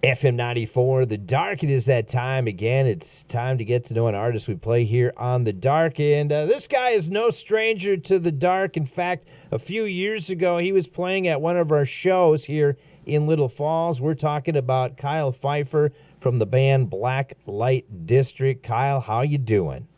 FM 94, The Dark. It is that time again. It's time to get to know an artist we play here on The Dark. And this guy is no stranger to The Dark. In fact, a few years ago, he was playing at one of our shows here in Little Falls. We're talking about Kyle Pfeiffer from the band Blacklite District. Kyle, how you doing?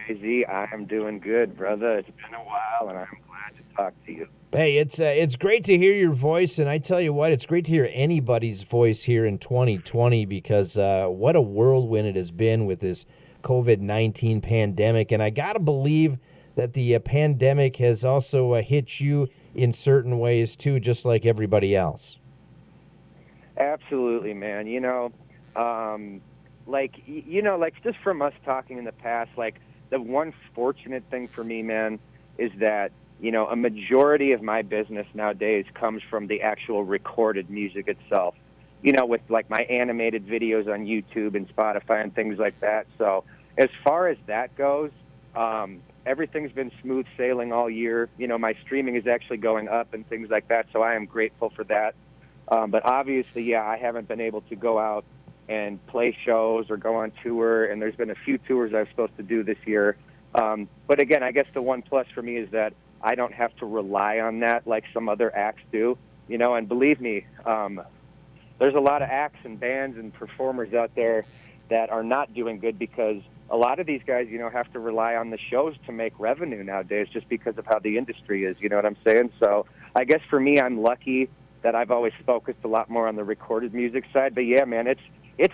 Jay-Z, I'm doing good, brother. It's been a while, and I'm glad to talk to you. Hey, it's great to hear your voice, and I tell you what, it's great to hear anybody's voice here in 2020 because what a whirlwind it has been with this COVID-19 pandemic, and I gotta believe that the pandemic has also hit you in certain ways too, just like everybody else. Absolutely, man. Like just from us talking in the past, like the one fortunate thing for me, man, is that a majority of my business nowadays comes from the actual recorded music itself, with like my animated videos on YouTube and Spotify and things like that. So as far as that goes, everything's been smooth sailing all year. My streaming is actually going up and things like that. So I am grateful for that. But obviously, yeah, I haven't been able to go out and play shows or go on tour. And there's been a few tours I was supposed to do this year. But again, I guess the one plus for me is that I don't have to rely on that like some other acts do, and believe me, there's a lot of acts and bands and performers out there that are not doing good because a lot of these guys, have to rely on the shows to make revenue nowadays just because of how the industry is, you know what I'm saying? So I guess for me, I'm lucky that I've always focused a lot more on the recorded music side. But yeah, man, it's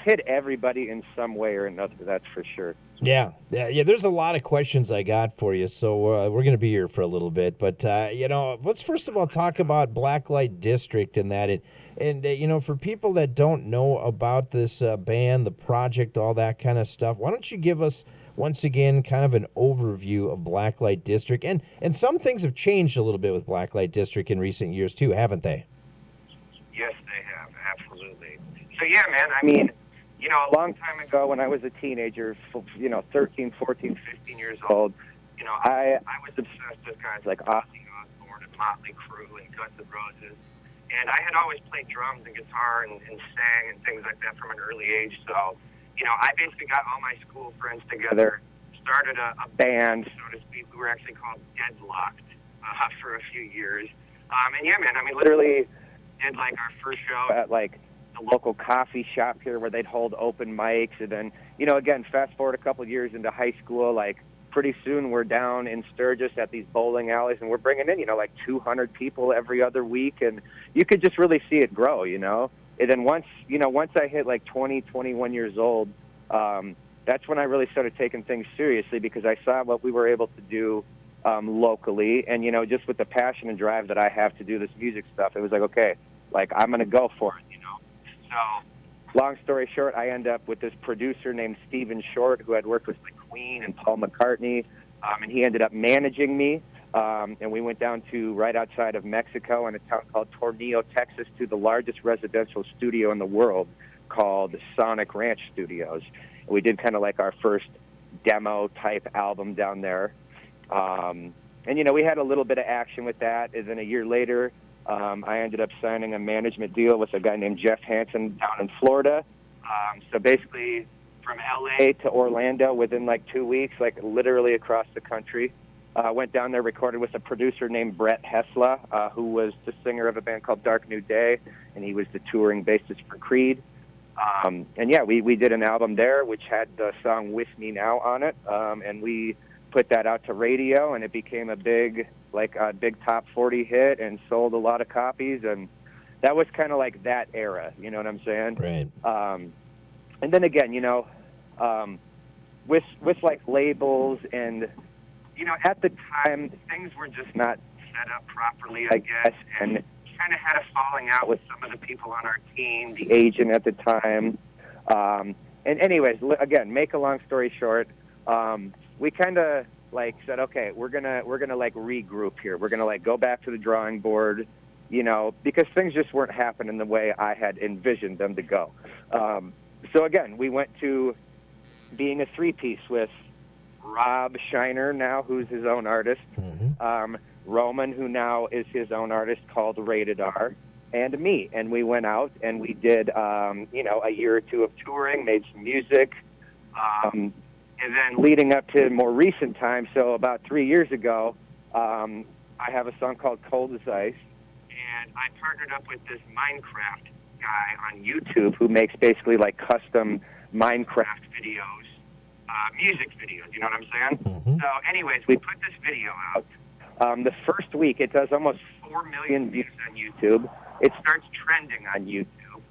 hit everybody in some way or another, that's for sure. Yeah. There's a lot of questions I got for you, so we're going to be here for a little bit. But let's first of all talk about Blacklite District and that. And for people that don't know about this band, the project, all that kind of stuff, why don't you give us once again kind of an overview of Blacklite District? And some things have changed a little bit with Blacklite District in recent years too, haven't they? Yes, they have, absolutely. So yeah, man, I mean, a long time ago when I was a teenager, 13, 14, 15 years old, I was obsessed with guys like Ozzy Osbourne and Motley Crue and Guns N' Roses. And I had always played drums and guitar and sang and things like that from an early age. So, I basically got all my school friends together, started a band, so to speak. We were actually called Deadlocked for a few years. And yeah, man, I mean, literally did like our first show at like the local coffee shop here where they'd hold open mics. And then, again, fast forward a couple of years into high school, like pretty soon we're down in Sturgis at these bowling alleys and we're bringing in, like 200 people every other week. And you could just really see it grow, And then once I hit like 20, 21 years old, that's when I really started taking things seriously because I saw what we were able to do locally. And, just with the passion and drive that I have to do this music stuff, it was like, okay, like I'm going to go for it, So long story short, I end up with this producer named Stephen Short who had worked with the Queen and Paul McCartney, and he ended up managing me. And we went down to right outside of Mexico in a town called Tornillo, Texas, to the largest residential studio in the world called Sonic Ranch Studios. And we did kind of like our first demo-type album down there. And, we had a little bit of action with that. And then a year later, I ended up signing a management deal with a guy named Jeff Hansen down in Florida. So basically from L.A. to Orlando within like 2 weeks, like literally across the country. Went down there, recorded with a producer named Brett Hessla, who was the singer of a band called Dark New Day, and he was the touring bassist for Creed. And yeah, we did an album there, which had the song With Me Now on it, and we put that out to radio, and it became a big top 40 hit and sold a lot of copies, and that was kind of like that era, you know what I'm saying? Right. And then again, with like labels and, at the time, things were just not set up properly, I guess, and kind of had a falling out with some of the people on our team, the agent at the time. And anyways, again, make a long story short, we kind of like said, okay, we're gonna like regroup here. We're gonna like go back to the drawing board, because things just weren't happening the way I had envisioned them to go. So again, we went to being a three-piece with Rob Shiner now, who's his own artist, Mm-hmm. Roman, who now is his own artist called Rated R, and me. And we went out and we did, a year or two of touring, made some music. And then leading up to more recent times, so about 3 years ago, I have a song called Cold as Ice. And I partnered up with this Minecraft guy on YouTube who makes basically like custom Minecraft videos, music videos, you know what I'm saying? Mm-hmm. So anyways, we put this video out. The first week, it does almost 4 million views on YouTube. It starts trending on YouTube.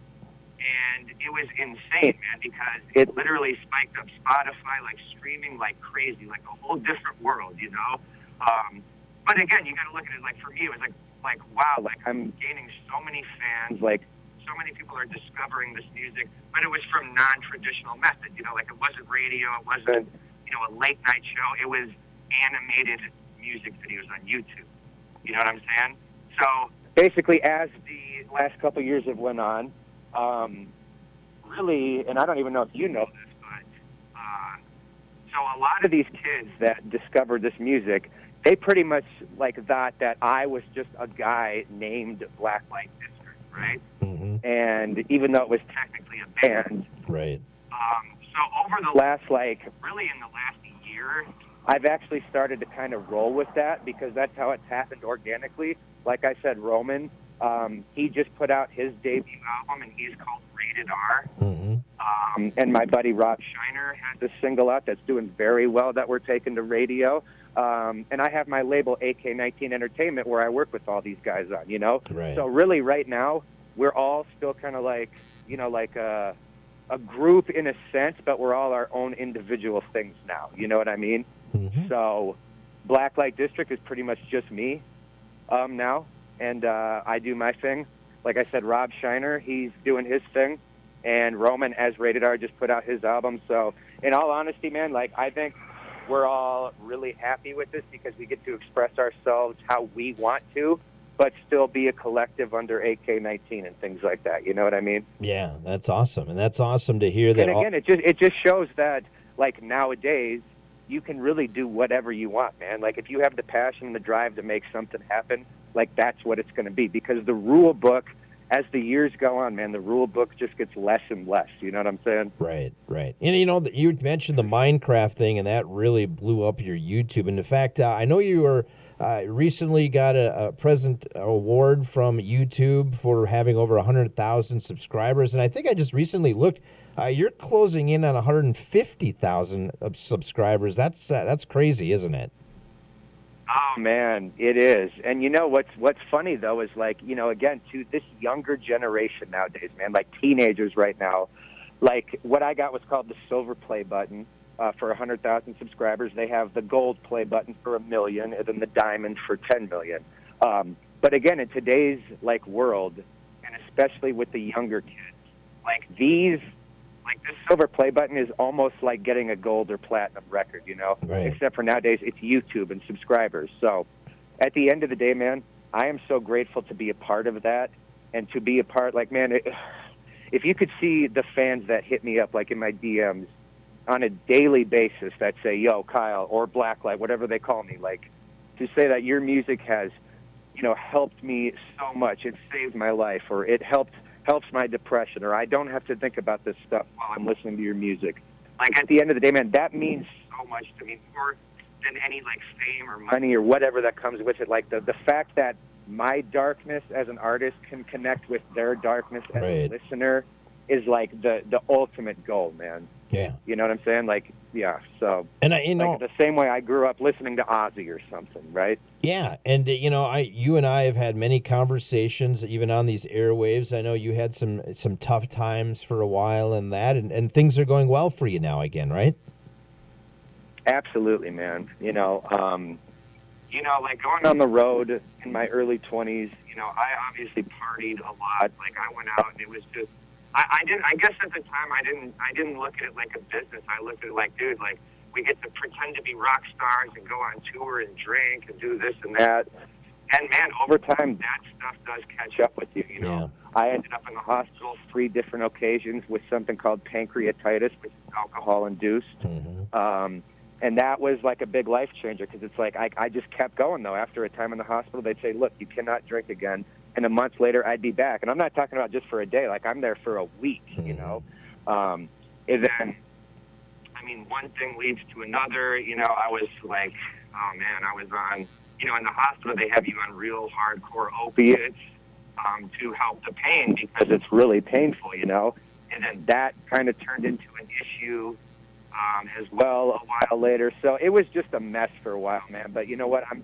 And it was insane, man, because it literally spiked up Spotify, like streaming like crazy, like a whole different world, you know? But again, you got to look at it like, for me, it was like wow, like I'm gaining so many fans, like so many people are discovering this music, but it was from non-traditional methods, you know, like it wasn't radio, it wasn't, a late night show, it was animated music videos on YouTube. You know what I'm saying? So basically, as the last couple of years have went on, really, and I don't even know if you know this, but so a lot of these kids that discovered this music, they pretty much like thought that I was just a guy named Blacklite District, right? Mm-hmm. And even though it was technically a band, right? So over the last, really in the last year, I've actually started to kind of roll with that because that's how it's happened organically. Like I said, Roman, he just put out his debut album, and he's called Rated R. Mm-hmm. And my buddy Rob Shiner has a single out that's doing very well that we're taking to radio. And I have my label AK-19 Entertainment where I work with all these guys on, you know? Right. So really right now, we're all still kind of like, a group in a sense, but we're all our own individual things now. You know what I mean? Mm-hmm. So Blacklite District is pretty much just me now, and I do my thing. Like I said, Rob Shiner, he's doing his thing, and Roman, as Rated R, just put out his album. So in all honesty, man, I think we're all really happy with this because we get to express ourselves how we want to, but still be a collective under AK-19 and things like that. You know what I mean? Yeah, that's awesome, and that's awesome to hear that. And again, it just shows that nowadays you can really do whatever you want, man. Like if you have the passion and the drive to make something happen, that's what it's going to be. Because the rule book, as the years go on, man, the rule book just gets less and less. You know what I'm saying? Right. And you mentioned the Minecraft thing, and that really blew up your YouTube. And in fact, I know you were recently got a present award from YouTube for having over 100,000 subscribers. And I think I just recently looked. You're closing in on 150,000 subscribers. That's crazy, isn't it? Oh man, it is. And you know what's funny though is again, to this younger generation nowadays, man, teenagers right now, what I got was called the silver play button for 100,000 subscribers. They have the gold play button for 1 million, and then the diamond for 10 million. But again, in today's world, and especially with the younger kids, this silver play button is almost like getting a gold or platinum record, you know? Right. Except for nowadays, it's YouTube and subscribers. So at the end of the day, man, I am so grateful to be a part of that and to be a part, if you could see the fans that hit me up, in my DMs on a daily basis that say, yo, Kyle, or Blacklite, whatever they call me, to say that your music has, helped me so much, it saved my life, or it helps my depression, or I don't have to think about this stuff while I'm listening to your music. At the end of the day, man, that means so much to me, more than any fame or money or whatever that comes with it. The fact that my darkness as an artist can connect with their darkness as a listener is the ultimate goal, man. Yeah. You know what I'm saying? Yeah. So, and the same way I grew up listening to Ozzy or something, right? Yeah, and you and I have had many conversations, even on these airwaves. I know you had some tough times for a while, and and things are going well for you now again, right? Absolutely, man. Going on the road in my early 20s, I obviously partied a lot. I went out and it was just, I guess at the time I didn't look at it like a business. I looked at it dude, we get to pretend to be rock stars and go on tour and drink and do this and that. And man, over time, that stuff does catch up with you, Yeah. I ended up in the hospital 3 different occasions with something called pancreatitis, which is alcohol-induced. Mm-hmm. And that was a big life changer because it's I just kept going, though. After a time in the hospital, they'd say, look, you cannot drink again. and a month later I'd be back. And I'm not talking about just for a day. Like, I'm there for a week, you know. And then, I mean, one thing leads to another. You know, I was like, oh, man, I was on, you know, in the hospital, they have you on real hardcore opiates to help the pain because it's really painful, you know. And then that kind of turned into an issue as well a while later. So it was just a mess for a while, man. But you know what? I'm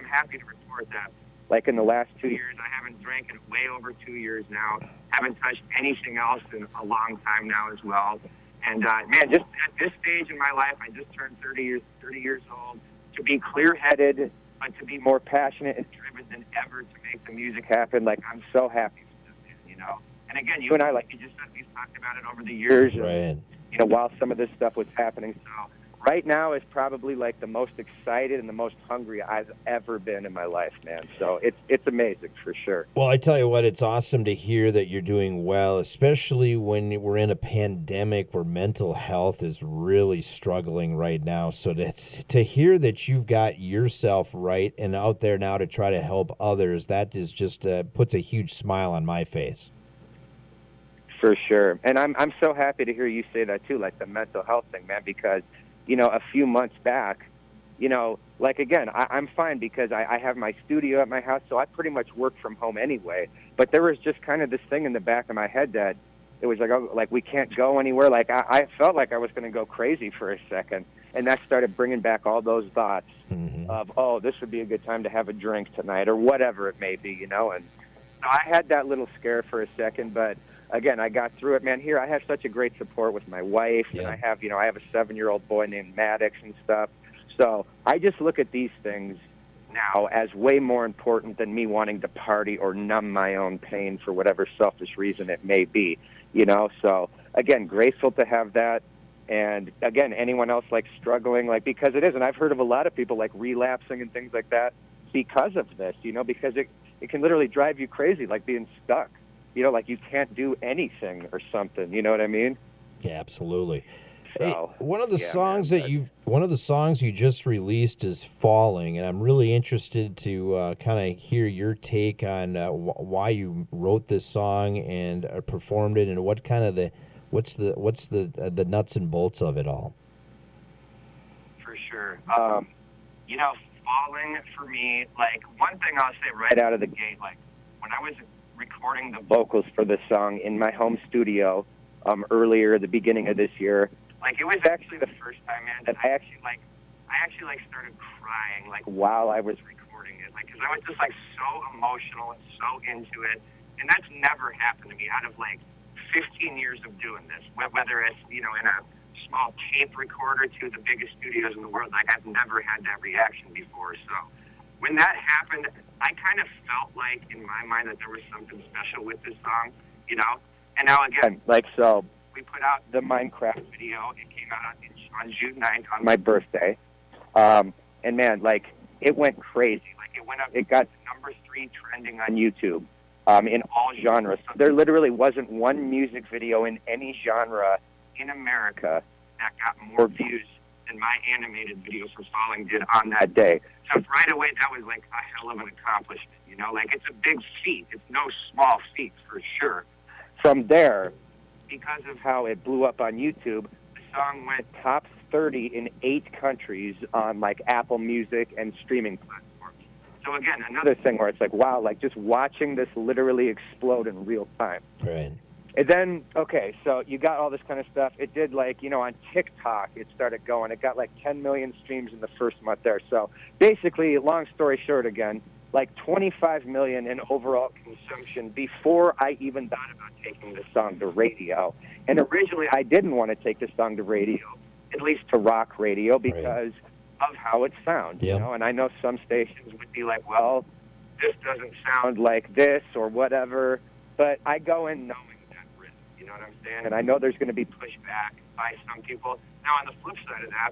happy to report that, like, in the last 2 years, I haven't drank in way over 2 years now. Haven't touched anything else in a long time now as well. And man, just at this stage in my life, I just turned 30 years old. To be clear-headed, but to be more passionate and driven than ever to make the music happen. Like, I'm so happy for this, you know. And again, you and I, like you just said, we've talked about it over the years. Right. And, you know, while some of this stuff was happening. So right now is probably like the most excited and the most hungry I've ever been in my life, man. So it's amazing for sure. Well, I tell you what, it's awesome to hear that you're doing well, especially when we're in a pandemic where mental health is really struggling right now. So to hear that you've got yourself right and out there now to try to help others, that is just puts a huge smile on my face. For sure. And I'm so happy to hear you say that too, like the mental health thing, man, because, you know, a few months back, you know, like, again, I'm fine because I have my studio at my house, so I pretty much work from home anyway. But there was just kind of this thing in the back of my head that it was like, oh, like, we can't go anywhere. Like, I felt like I was going to go crazy for a second. And that started bringing back all those thoughts of, oh, this would be a good time to have a drink tonight or whatever it may be, you know. And so I had that little scare for a second, but again, I got through it, man. Here, I have such a great support with my wife, and I have, you know, I have a 7-year-old boy named Maddox and stuff. So I just look at these things now as way more important than me wanting to party or numb my own pain for whatever selfish reason it may be, you know. So again, grateful to have that. And again, anyone else like struggling, like, because it is, and I've heard of a lot of people like relapsing and things like that because of this, you know, because it can literally drive you crazy, like being stuck. You know, like you can't do anything or something. You know what I mean? Yeah, absolutely. So, hey, one of the songs you just released is "Falling," and I'm really interested to kind of hear your take on why you wrote this song and performed it, and what kind of what's the nuts and bolts of it all. For sure. You know, "Falling" for me, like, one thing I'll say right out of the gate, like, when I was recording the vocals for this song in my home studio earlier at the beginning of this year, like, it was actually the first time, man, that I actually started crying, like, while I was recording it, like, because I was just like so emotional and so into it, and that's never happened to me out of like 15 years of doing this, whether it's, you know, in a small tape recorder to the biggest studios in the world. Like, I've never had that reaction before. So when that happened, I kind of felt like in my mind that there was something special with this song, you know. And now again, like, so we put out the Minecraft video. It came out on June 9th on my birthday. And man, like, it went crazy. Like, it went up, it got number 3 trending on YouTube in all genres. So there literally wasn't one music video in any genre in America that got more views than my animated video for "Falling" did on that day. So right away, that was like a hell of an accomplishment, you know? Like, it's a big feat. It's no small feat, for sure. From there, because of how it blew up on YouTube, the song went top 30 in 8 countries on, like, Apple Music and streaming platforms. So again, another thing where it's like, wow, like, just watching this literally explode in real time. Right. And then, okay, so you got all this kind of stuff. It did, like, you know, on TikTok, it started going. It got like 10 million streams in the first month there. So basically, long story short again, like 25 million in overall consumption before I even thought about taking this song to radio. And originally, I didn't want to take this song to radio, at least to rock radio, because of how it sounds, you know. And I know some stations would be like, well, this doesn't sound like this or whatever. But I go in knowing, you know what I'm saying? And I know there's going to be pushback by some people. Now, on the flip side of that,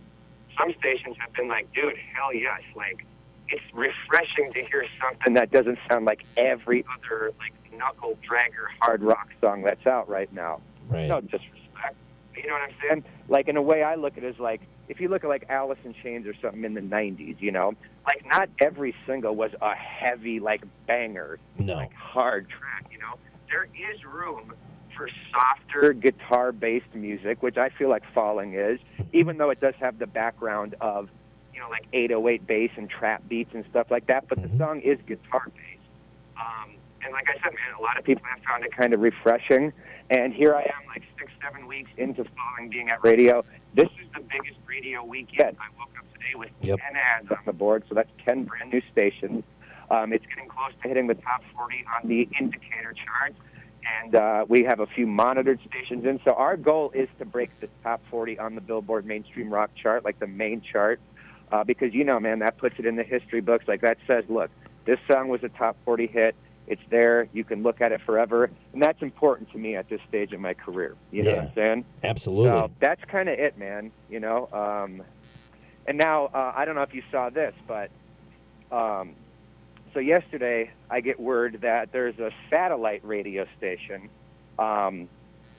some stations have been like, dude, hell yes. Like, it's refreshing to hear something that doesn't sound like every other, like, knuckle dragger hard rock song that's out right now. Right. No disrespect. You know what I'm saying? Like, in a way I look at it as, like, if you look at, like, Alice in Chains or something in the 90s, you know, like, not every single was a heavy, like, banger, No. like, hard track, you know? There is room for softer guitar-based music, which I feel like Falling is, even though it does have the background of, you know, like 808 bass and trap beats and stuff like that, but the song is guitar-based. And like I said, man, a lot of people have found it kind of refreshing. And here I am, like 6-7 weeks into Falling being at radio. This is the biggest radio week yet. I woke up today with 10 ads on the board, so that's 10 brand new stations. It's getting close to hitting the top 40 on the indicator charts. And we have a few monitored stations in. So our goal is to break the top 40 on the Billboard Mainstream Rock chart, like the main chart. Because, you know, man, that puts it in the history books. Like, that says, look, this song was a top 40 hit. It's there. You can look at it forever. And that's important to me at this stage of my career. You know what I'm saying? Absolutely. So that's kind of it, man, you know. And now, I don't know if you saw this, but so yesterday I get word that there's a satellite radio station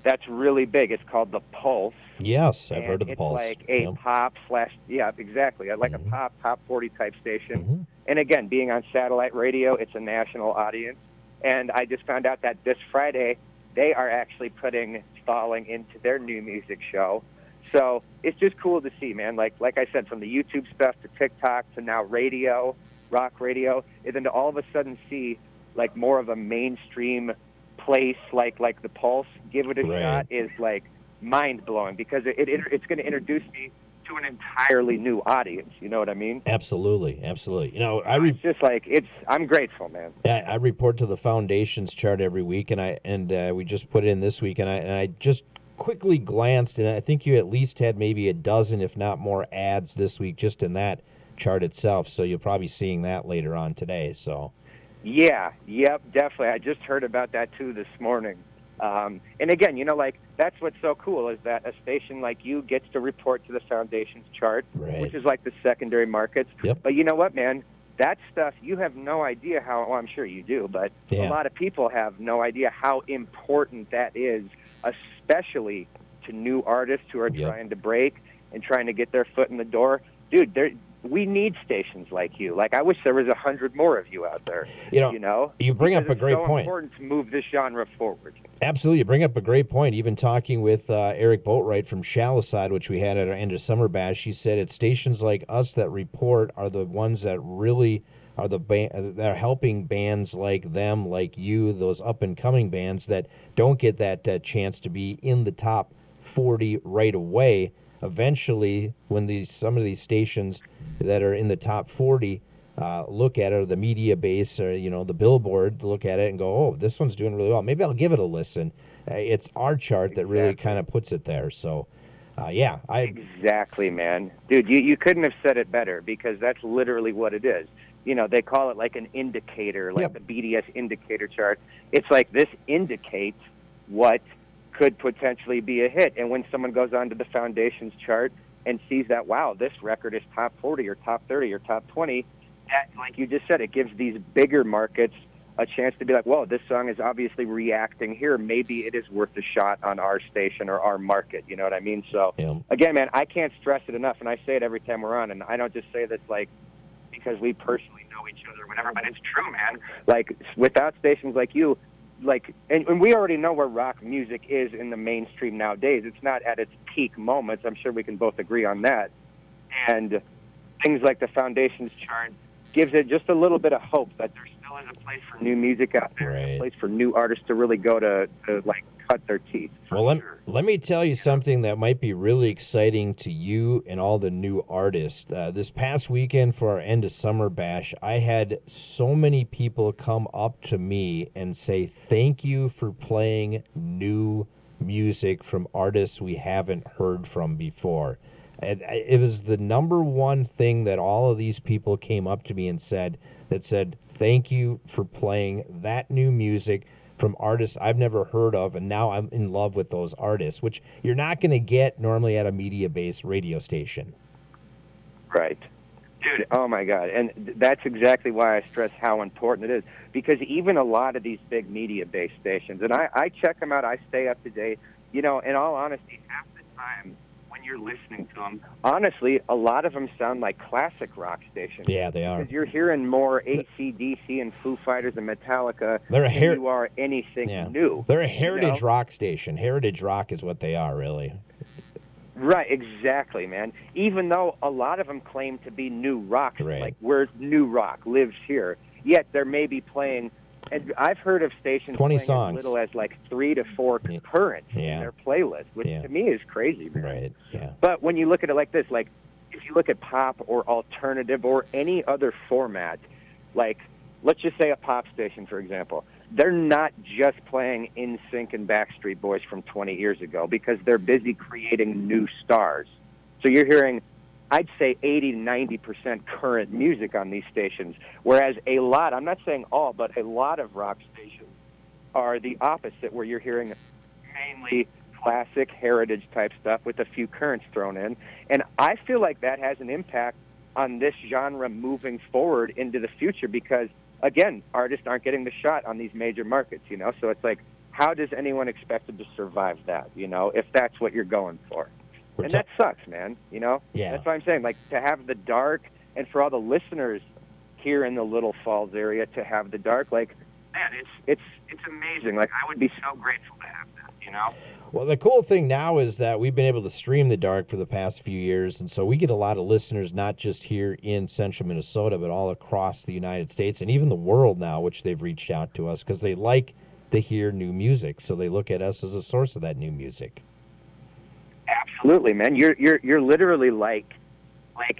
that's really big. It's called The Pulse. Yes, I've heard of The Pulse. It's like a pop / yeah, exactly, like a top 40 type station. And again, being on satellite radio, it's a national audience. And I just found out that this Friday, they are actually putting Falling into their new music show. So it's just cool to see, man. Like I said, from the YouTube stuff to TikTok to now radio, rock radio, and then to all of a sudden see like more of a mainstream place like The Pulse, give it a shot, is like mind-blowing, because it's going to introduce me to an entirely new audience. You know what I mean? Absolutely, absolutely. You know, it's just like I'm grateful, man. I report to the Foundations chart every week, and we just put it in this week, and I just quickly glanced, and I think you at least had maybe a dozen, if not more, ads this week just in that chart itself. So you'll probably be seeing that later on today. So. Yeah, yep, definitely. I just heard about that too this morning. And again, you know, like, that's what's so cool is that a station like you gets to report to the Foundations chart, which is like the secondary markets. But you know what, man? That stuff, you have no idea how, well, I'm sure you do, but a lot of people have no idea how important that is, especially to new artists who are trying to break and trying to get their foot in the door. Dude, we need stations like you. Like, I wish there was 100 more of you out there. You know, you bring up a great point. It's so important to move this genre forward. Absolutely, you bring up a great point. Even talking with Eric Boatwright from Shallow Side, which we had at our end of summer bash, he said it's stations like us that report are the ones that really are that are helping bands like them, like you, those up and coming bands that don't get that chance to be in the top 40 right away. Eventually, when some of these stations that are in the top 40 look at it, or the media base, or the Billboard, look at it and go, "Oh, this one's doing really well. Maybe I'll give it a listen." It's our chart that really kind of puts it there. So, exactly, man, dude, you couldn't have said it better, because that's literally what it is. You know, they call it like an indicator, like the BDS indicator chart. It's like this indicates what could potentially be a hit. And when someone goes onto the Foundations chart and sees that, wow, this record is top 40 or top 30 or top 20, that, like you just said, it gives these bigger markets a chance to be like, whoa, this song is obviously reacting here. Maybe it is worth a shot on our station or our market. You know what I mean? So, again, man, I can't stress it enough, and I say it every time we're on, and I don't just say this, like, because we personally know each other or whatever, but it's true, man. Like, without stations like you, like, and we already know where rock music is in the mainstream nowadays. It's not at its peak moments. I'm sure we can both agree on that. And things like the Foundations chart gives it just a little bit of hope that there still is a place for new music out there, a place for new artists to really go to like, cut their teeth. Well, let me tell you something that might be really exciting to you and all the new artists. This past weekend for our end of summer bash, I had so many people come up to me and say, "Thank you for playing new music from artists we haven't heard from before." And it was the number one thing that all of these people came up to me and said, "Thank you for playing that new music from artists I've never heard of, and now I'm in love with those artists," which you're not going to get normally at a media-based radio station. Right. Dude, oh my God. And that's exactly why I stress how important it is. Because even a lot of these big media-based stations, and I check them out, I stay up to date. You know, in all honesty, half the time when you're listening to them, honestly, a lot of them sound like classic rock stations. Yeah, they are. Because you're hearing more AC/DC and Foo Fighters and Metallica They're a than you are anything new. They're a heritage you know? rock station. Heritage rock is what they are, really. Right, exactly, man. Even though a lot of them claim to be new rock, Right. like where new rock lives here, yet they're maybe playing. And I've heard of stations 20 playing songs. as little as like 3 to 4 currents in Yeah. their playlist, which Yeah. to me is crazy, man. Right, yeah. But when you look at it like this, like if you look at pop or alternative or any other format, like let's just say a pop station, for example, they're not just playing NSYNC and Backstreet Boys from 20 years ago because they're busy creating new stars. So you're hearing, I'd say 80 to 90% current music on these stations, whereas a lot, I'm not saying all, but a lot of rock stations are the opposite, where you're hearing mainly classic heritage type stuff with a few currents thrown in. And I feel like that has an impact on this genre moving forward into the future because, again, artists aren't getting the shot on these major markets, you know? So it's like, how does anyone expect to survive that, you know, if that's what you're going for? And that sucks, man, you know? Yeah. That's what I'm saying. Like, to have the dark, and for all the listeners here in the Little Falls area to have the dark, like, man, it's amazing. Like, I would be so grateful to have that, you know? Well, the cool thing now is that we've been able to stream the dark for the past few years, and so we get a lot of listeners not just here in central Minnesota, but all across the United States and even the world now, which they've reached out to us because they like to hear new music, so they look at us as a source of that new music. Absolutely, man. You're literally like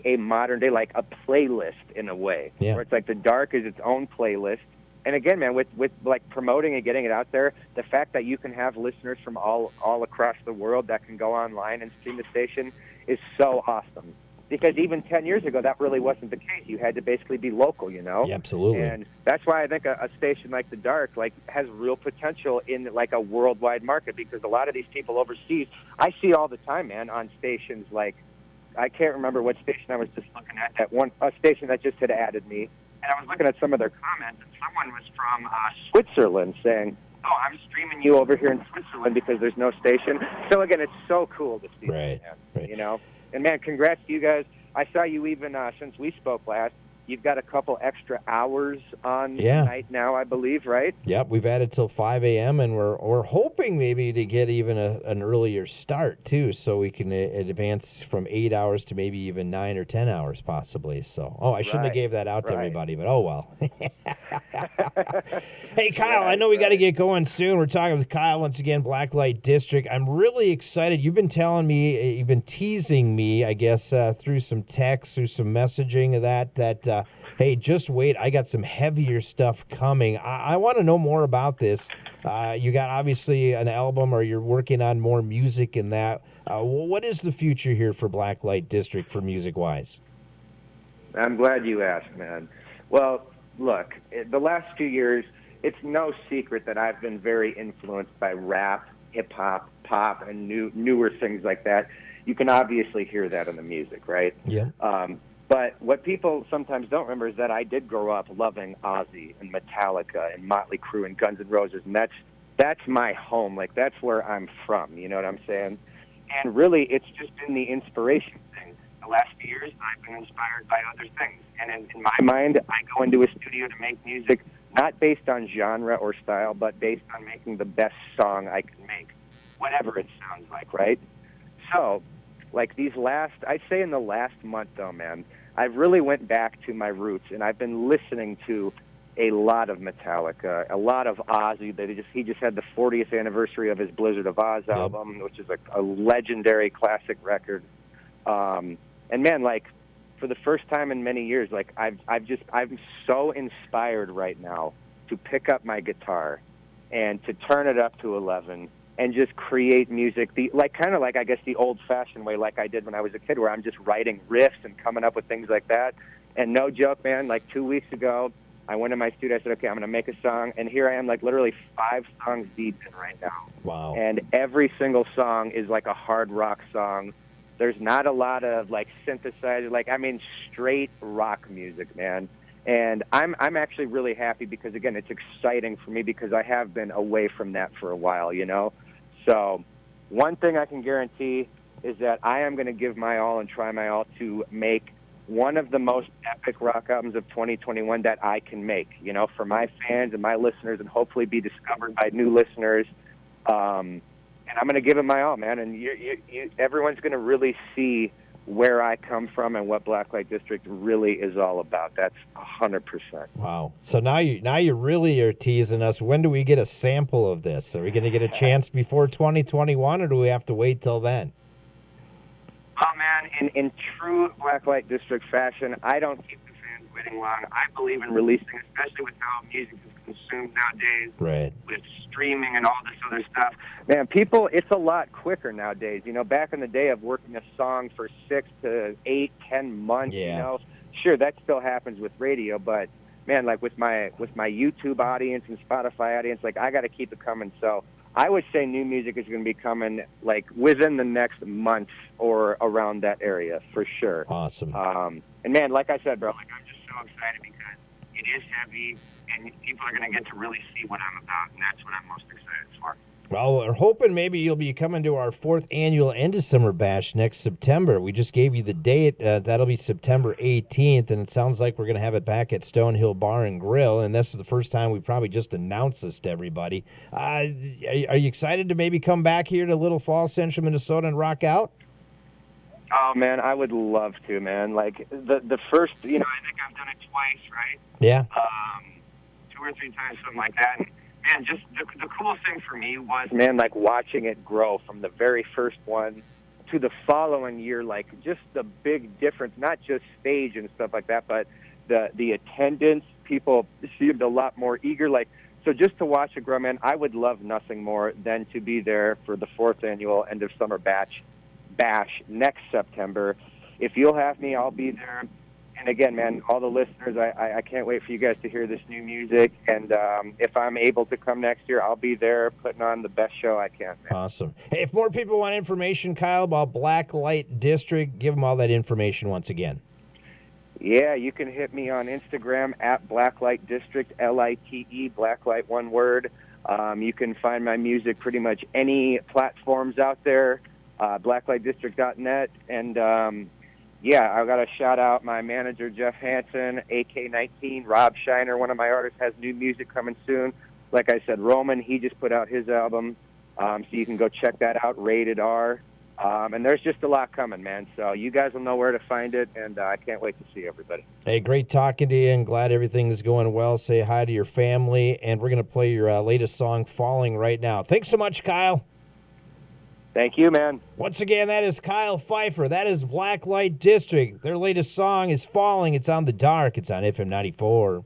a modern day, like a playlist in a way, where it's like the dark is its own playlist. And again, man, with like promoting and getting it out there, the fact that you can have listeners from all across the world that can go online and stream the station is so awesome. Because even 10 years ago, that really wasn't the case. You had to basically be local, you know? Yeah, absolutely. And that's why I think a station like The Dark like has real potential in like a worldwide market, because a lot of these people overseas, I see all the time, man, on stations like, I can't remember what station I was just looking at, a station that just had added me. And I was looking at some of their comments, and someone was from Switzerland saying, "Oh, I'm streaming you over here in Switzerland because there's no station." So again, it's so cool to see, right. You know. And man, congrats to you guys. I saw you even since we spoke last. You've got a couple extra hours on tonight now, I believe, right? Yep, we've added till 5 a.m. and we're hoping maybe to get even an earlier start too, so we can advance from 8 hours to maybe even 9 or 10 hours possibly. So, I shouldn't have gave that out to everybody, but oh well. Hey, Kyle, I know we got to get going soon. We're talking with Kyle once again, Blacklite District. I'm really excited. You've been telling me, you've been teasing me, I guess, through some texts, through some messaging of that. Hey, just wait. I got some heavier stuff coming. I want to know more about this. You got obviously an album, or you're working on more music in that. What is the future here for Blacklite District for music-wise? I'm glad you asked, man. Well, look, the last few years, it's no secret that I've been very influenced by rap, hip-hop, pop, and newer things like that. You can obviously hear that in the music, right? Yeah. But what people sometimes don't remember is that I did grow up loving Ozzy and Metallica and Motley Crue and Guns N' Roses, and that's my home. Like, that's where I'm from, you know what I'm saying? And really, it's just been the inspiration thing. The last few years, I've been inspired by other things. And in my mind, I go into a studio to make music not based on genre or style, but based on making the best song I can make, whatever it sounds like, right? So, like I'd say in the last month, though, man, I really went back to my roots, and I've been listening to a lot of Metallica, a lot of Ozzy. He just had the 40th anniversary of his Blizzard of Oz album, which is a legendary classic record. And man, like, for the first time in many years, like I'm so inspired right now to pick up my guitar and to turn it up to 11 and just create music, kind of like I guess the old-fashioned way, like I did when I was a kid, where I'm just writing riffs and coming up with things like that. And no joke, man, like 2 weeks ago, I went in my studio, I said, okay, I'm going to make a song, and here I am, like literally 5 songs deep in right now. Wow. And every single song is like a hard rock song, There's not a lot of like synthesizer, like I mean straight rock music, man. And I'm actually really happy because again, it's exciting for me because I have been away from that for a while, you know. So one thing I can guarantee is that I am going to give my all and try my all to make one of the most epic rock albums of 2021 that I can make, you know, for my fans and my listeners, and hopefully be discovered by new listeners. And I'm going to give it my all, man. And everyone's going to really see where I come from and what Blacklite District really is all about. That's 100%. Wow. So now you really are teasing us. When do we get a sample of this? Are we going to get a chance before 2021, or do we have to wait till then? Oh, man, in true Blacklite District fashion, I don't keep the fans waiting long. I believe in releasing, especially with how music is consumed nowadays, right, with streaming and all this other stuff. Man, people, it's a lot quicker nowadays. You know, back in the day of working a song for 6 to 8, 10 months, yeah. You know, sure, that still happens with radio, but, man, like with my YouTube audience and Spotify audience, like I got to keep it coming. So I would say new music is going to be coming like within the next month or around that area for sure. Awesome. And man, like I said, bro, like I'm just so excited because it is heavy and people are going to get to really see what I'm about, and that's what I'm most excited for. Well, we're hoping maybe you'll be coming to our 4th annual End of Summer Bash next September. We just gave you the date. That'll be September 18th, and it sounds like we're going to have it back at Stonehill Bar and Grill, and this is the first time we probably just announced this to everybody. Are you excited to maybe come back here to Little Falls, Central Minnesota, and rock out? Oh, man, I would love to, man. Like, the first, you know, I think I've done it twice, right? Yeah. 2 or 3 times, something like that. And just the coolest thing for me was, man, like watching it grow from the very first one to the following year, like just the big difference, not just stage and stuff like that, but the attendance, people seemed a lot more eager. Like, so just to watch it grow, man, I would love nothing more than to be there for the 4th annual End of Summer Bash next September. If you'll have me, I'll be there. And again, man, all the listeners, I can't wait for you guys to hear this new music. And if I'm able to come next year, I'll be there putting on the best show I can, man. Awesome. Hey, if more people want information, Kyle, about Blacklite District, give them all that information once again. Yeah, you can hit me on Instagram at Blacklite District, Lite, Blacklite, one word. You can find my music pretty much any platforms out there, blacklitedistrict.net. And yeah, I got to shout out my manager, Jeff Hansen, AK19. Rob Shiner, one of my artists, has new music coming soon. Like I said, Roman, he just put out his album, so you can go check that out, Rated R. And there's just a lot coming, man. So you guys will know where to find it, and I can't wait to see everybody. Hey, great talking to you, and glad everything's going well. Say hi to your family, and we're going to play your latest song, Falling, right now. Thanks so much, Kyle. Thank you, man. Once again, that is Kyle Pfeiffer. That is Blacklite District. Their latest song is Falling. It's on The Dark. It's on FM 94.